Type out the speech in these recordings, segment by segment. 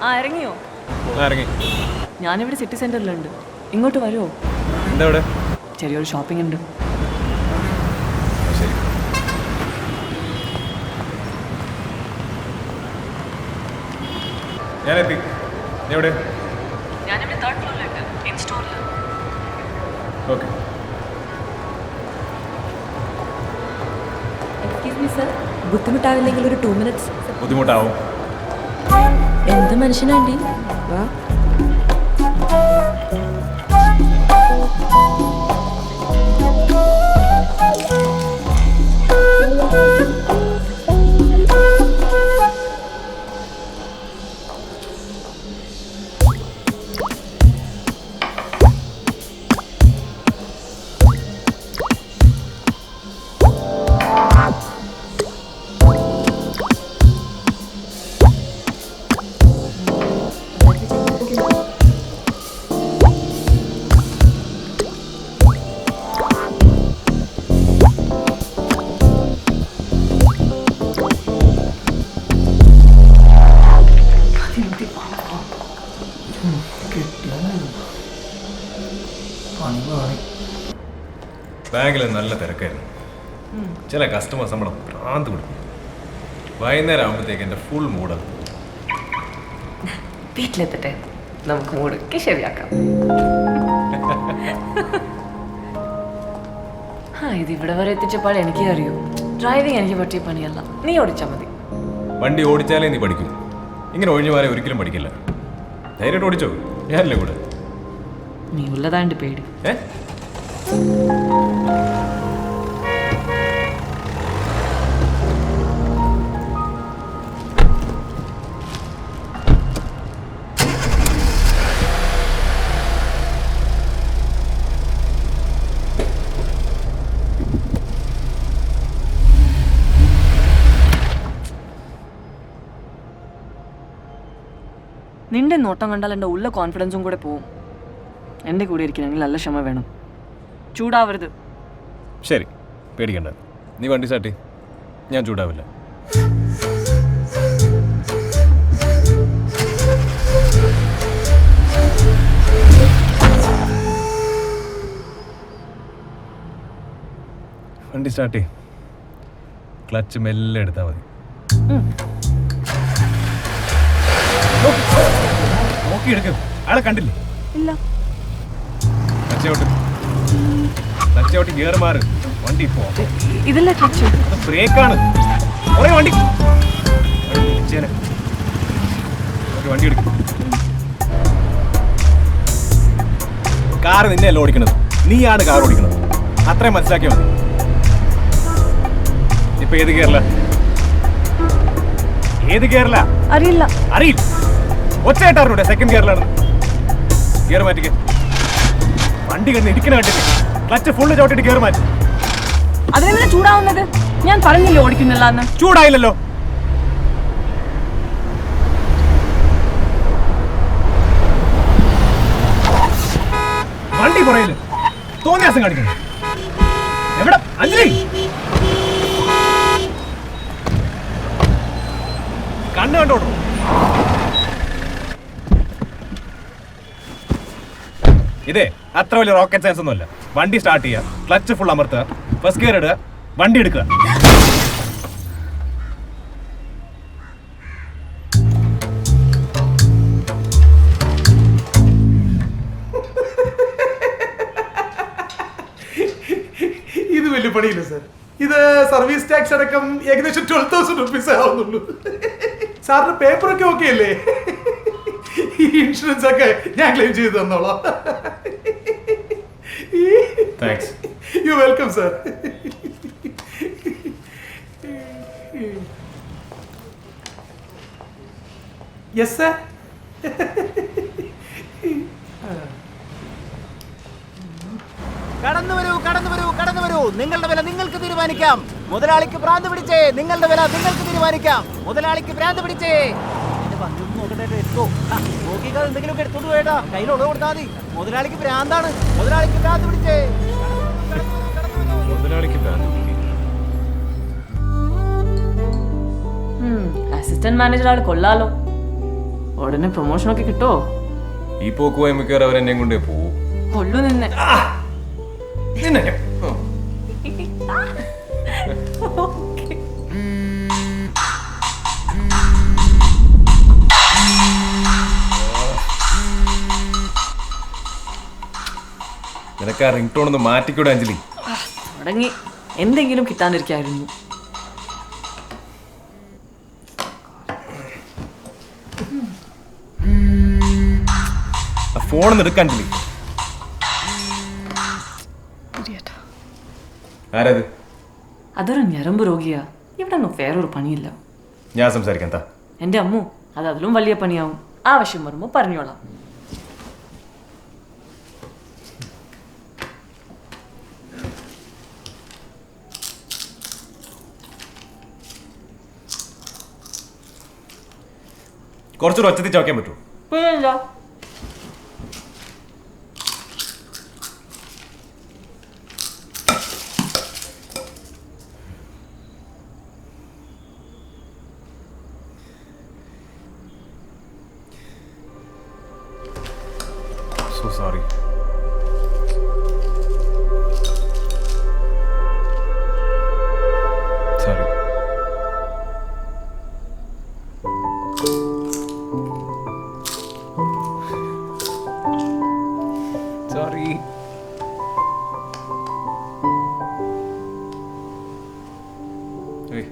ആ ഇറങ്ങിയോ? ഇറങ്ങി. ഞാനിവിടെ സിറ്റി സെന്ററിലുണ്ട്. ഇങ്ങോട്ട് വരുമോ? എന്താ ഇവിടെ? ചെറിയൊരു ഷോപ്പിംഗ് ഉണ്ട്. ശരി. ഞാനെത്തി. നീ എവിടെ? ഞാനിവിടെ 3rd ഫ്ലോറിലുണ്ട്, ഇൻ സ്റ്റോറിൽ. ഓക്കെ. എക്സ്ക്യൂസ് മീ സർ, ബുദ്ധിമുട്ടാവില്ലെങ്കിൽ ഒരു 2 minutes. ബുദ്ധിമുട്ടാവും. എന്ത് മനുഷ്യനാണ്ടി? ബാങ്കിൽ നല്ല തിരക്കായിരുന്നു. ചില കസ്റ്റമേഴ്സ് നമ്മുടെ ഭ്രാന്ത് കൊടുക്കും. വൈകുന്നേരം ആകുമ്പോഴത്തേക്ക് എൻ്റെ ഫുൾ മൂഡാണ്. വീട്ടിലെത്തട്ടെ, നമുക്ക് മൂടൊക്കെ ശരിയാക്കാം. ഇത് ഇവിടെ വരെ എത്തിച്ചപ്പോൾ എനിക്ക് അറിയൂ, ഡ്രൈവിംഗ് എനിക്ക് പറ്റിയ പണിയല്ല. നീ ഓടിച്ചാൽ മതി. വണ്ടി ഓടിച്ചാലേ നീ പഠിക്കൂ. ഇങ്ങനെ ഒഴിഞ്ഞു മാറി ഒരിക്കലും പഠിക്കില്ല. ധൈര്യമായിട്ട് ഓടിച്ചോ, ഞാനല്ലേ കൂടെ. നീ ഉള്ളതാണ്ട് പേടി. നിന്റെ നോട്ടം കണ്ടാൽ എൻ്റെ ഉള്ള കോൺഫിഡൻസും കൂടെ പോവും. എൻ്റെ കൂടെ ഇരിക്കണമെങ്കിൽ നല്ല ക്ഷമ വേണം. ചൂടാവരുത്. ശരി, പേടിക്കണ്ട. നീ വണ്ടി സ്റ്റാർട്ട്. ഞാൻ ചൂടാവില്ല. വണ്ടി സ്റ്റാർട്ട്. ക്ലച്ച് മെല്ലെ എടുത്താൽ മതി. നോക്കിയെടുക്കും. ആളെ കണ്ടില്ലേ? ഇല്ല. ക്ലച്ചോട്ട് ഗിയർ മാറ്. വണ്ടി പോ. ഇതല്ലേ ക്ലച്ച്? ബ്രേക്കാണ്. വണ്ടി വണ്ടി എടുക്കും. കാറ് നിന്നെയല്ല ഓടിക്കണത്, നീയാണ് കാർ ഓടിക്കണത്. അത്രയും മനസ്സിലാക്കിയാൽ മതി. ഇപ്പൊ ഏത് ഗിയറില? ഏത് ഗിയറില? അറിയില്ല. അറിയില്ല. ഒച്ചയായിട്ടാറിലൂടെ സെക്കൻഡ് ഗിയറിലാണ്. ഗിയർ മാറ്റിക്ക്. വണ്ടി കിടന്ന് ഇരിക്കണ കണ്ടിട്ട് ക്ലച്ച് ഫുള്ള് ചവിട്ടിട്ട് ഗിയർ മാറ്റി. അതിനെന്താ ചൂടാവുന്നത്? ഞാൻ പറഞ്ഞില്ലേ ഓടിക്കുന്നില്ല എന്ന്. ചൂടായില്ലല്ലോ. വണ്ടി പുറയില് തോന്നിയാസം കാണിക്കണം. എവിടെ അഞ്ജലി? കണ്ണ് കണ്ടോളൂ. ഇതേ അത്ര വലിയ റോക്കറ്റ് സയൻസ് ഒന്നുമല്ല. വണ്ടി സ്റ്റാർട്ട് ചെയ്യുക, ക്ലച്ച് ഫുൾ അമർത്തുക, ഫസ്റ്റ് ഗിയർ ഇടുക, വണ്ടി എടുക്കുക. ഇത് വലിയ പണിയില്ല സാർ. ഇത് സർവീസ് ടാക്സ് അടക്കം ഏകദേശം 12,000 റുപ്പീസ് ആവുന്നുള്ളൂ. സാറിന്റെ പേപ്പറൊക്കെ ഓക്കെ അല്ലേ? ഈ ഇൻഷുറൻസ് ഒക്കെ ഞാൻ ക്ലെയിം ചെയ്ത് തന്നോളാം. Thanks. You welcome sir. Yes sir. കടന്നു വരൂ, കടന്നു വരൂ, കടന്നു വരൂ. നിങ്ങളുടെ വില നിങ്ങൾക്ക് തീരുമാനിക്കാം. മുതലാളിക്ക് ഭ്രാന്ത് പിടിച്ചേ. നിങ്ങളുടെ വില നിങ്ങൾക്ക് തീരുമാനിക്കാം. മുതലാളിക്ക് ഭ്രാന്ത് പിടിച്ചേ. എന്തെങ്കിലും എടുത്തോണ്ട് പോയേട്ടാ, കയ്യിലുള്ള കൊടുത്താൽ മതി. മുതലാളിക്ക് ഭ്രാന്താണ്. മുതലാളിക്ക് ഭ്രാന്ത് പിടിച്ചേ. അസിസ്റ്റന്റ് മാനേജർ ആൾ കൊള്ളാലോ. ഉടനെ പ്രൊമോഷനൊക്കെ കിട്ടോ? ഈ പോക്ക് പോയി മിക്കവാറും അവരെന്നെയും കൊണ്ടേ പോവും. കൊല്ലു നിന്നെ. നിനക്ക് ആ റിംഗ് ടോൺ ഒന്ന് മാറ്റിക്കൂടെ അഞ്ജലി? തുടങ്ങി. എന്തെങ്കിലും കിട്ടാണ്ടിരിക്കായിരുന്നു. ഫോണൊന്ന് എടുക്കാൻ അഞ്ജലി. ആരത്? അതൊരു ഞരമ്പ് രോഗിയാ. ഇവിടെ ഒന്നും വേറൊരു പണിയില്ല. ഞാൻ സംസാരിക്കാം. എന്താ? എൻ്റെ അമ്മു, അത് അതിലും വലിയ പണിയാവും. ആവശ്യം വരുമ്പോൾ പറഞ്ഞോളാം. കുറച്ചൊരു ഒച്ചത്തിൽ ചോക്കാൻ പറ്റൂ? പിന്നെന്താ? So sorry. Sorry. Sorry. Hey.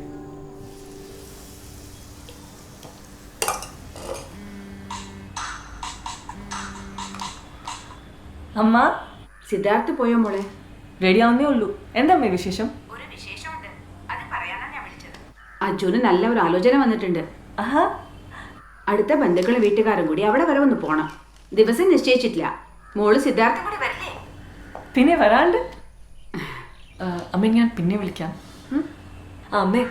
അമ്മ, സിദ്ധാർത്ഥ് പോയോ മോളെ? റെഡി ആവുന്നേ ഉള്ളൂ. എന്താ അമ്മേ വിശേഷം? ഒരു വിശേഷമുണ്ട്, അത് പറയാനാ ഞാൻ വിളിച്ചത്. അജുന് നല്ല ഒരു ആലോചന വന്നിട്ടുണ്ട്. ആഹാ. അടുത്ത ബന്ധുക്കളും വീട്ടുകാരും കൂടി അവിടെ വരെ ഒന്ന് പോണം. ദിവസം നിശ്ചയിച്ചിട്ടില്ല. മോള് സിദ്ധാർത്ഥം കൂടി വരില്ലേ? പിന്നെ വരാണ്ട്. അമ്മ ഞാൻ പിന്നെ വിളിക്കാം. ആ അമ്മേ,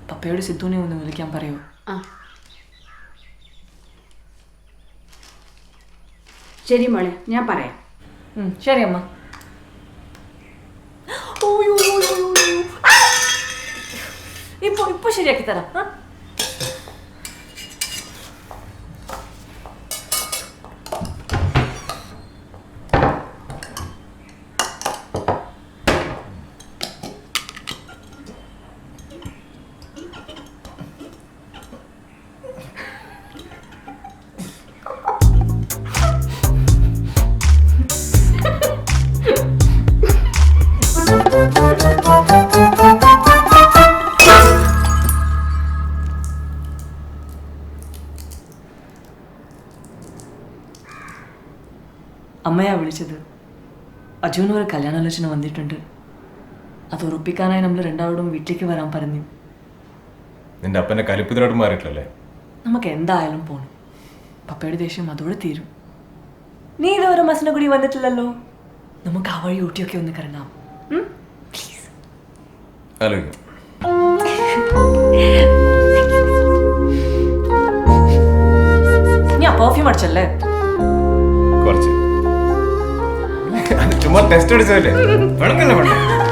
പപ്പയോട് സിദ്ധുവിനെ ഒന്ന് വിളിക്കാൻ പറയൂ. ആ ശരി മോളെ, ഞാൻ പറയാം. ശരി അമ്മ. ഇപ്പൊ ശരിയാക്കി തരാം. അമ്മയാ വിളിച്ചത്. അജുവിന് ഒരു കല്യാണാലോചന വന്നിട്ടുണ്ട്. അത് ഉറപ്പിക്കാനായി നമ്മൾ രണ്ടാളോടും വീട്ടിലേക്ക് വരാൻ പറഞ്ഞു. നിന്റെ അപ്പന്റെ കലിപ്പിതരോട് മാറിയിട്ടില്ലല്ലേ? നമുക്ക് എന്തായാലും പോണം. പപ്പയുടെ ദേഷ്യം അതോടെ തീരും. നീ ഇതുവരെ മസിനെ കൂടി വന്നിട്ടില്ലല്ലോ. നമുക്ക് ആ വഴി ഊട്ടിയൊക്കെ ഒന്ന് കറങ്ങാം. പ്ലീസ്. ആലോചിക്കും. ഞാൻ പെർഫ്യൂം അടിച്ചല്ലേ? കുറച്ച് ചുമ്മാ ടെസ്റ്റ് അടിച്ചതല്ലേ? വേണമെന്നല്ലേ വേണ്ട.